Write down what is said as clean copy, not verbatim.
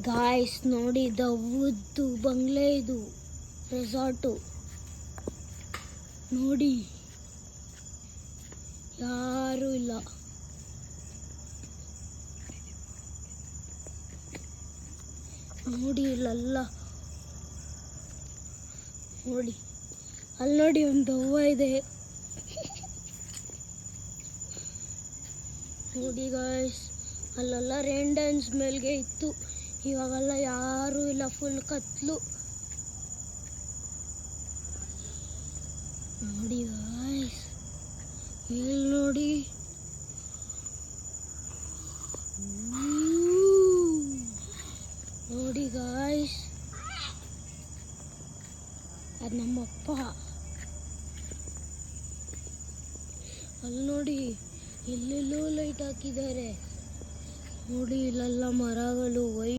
Guys ನೋಡಿ, ದವ್ವದ್ದು ಬಂಗ್ಲೆ ಇದು, resort ನೋಡಿ, ಯಾರೂ ಇಲ್ಲ. ನೋಡಿ ಇಲ್ಲೆಲ್ಲ ನೋಡಿ, ಅಲ್ಲಿ ನೋಡಿ ಒಂದು ದವ್ವ ಇದೆ. ನೋಡಿ ಗಾಯ್ಸ್, ಅಲ್ಲೆಲ್ಲ ರೇನ್ ಡ್ಯಾನ್ಸ್ ಮೇಲ್ಗೆ ಇತ್ತು, ಇವಾಗೆಲ್ಲ ಯಾರೂ ಇಲ್ಲ, ಫುಲ್ ಕತ್ಲು. ನೋಡಿ ಗಾಯ್ಸ್, ಇಲ್ಲಿ ನೋಡಿ, ನೋಡಿ ಗಾಯ್ಸ್, ಅದು ನಮ್ಮಪ್ಪ. ಅಲ್ಲಿ ನೋಡಿ, ಎಲ್ಲೆಲ್ಲೋ ಲೈಟ್ ಹಾಕಿದ್ದಾರೆ. ನೋಡಿ ಇಲ್ಲೆಲ್ಲ ಮರಗಳು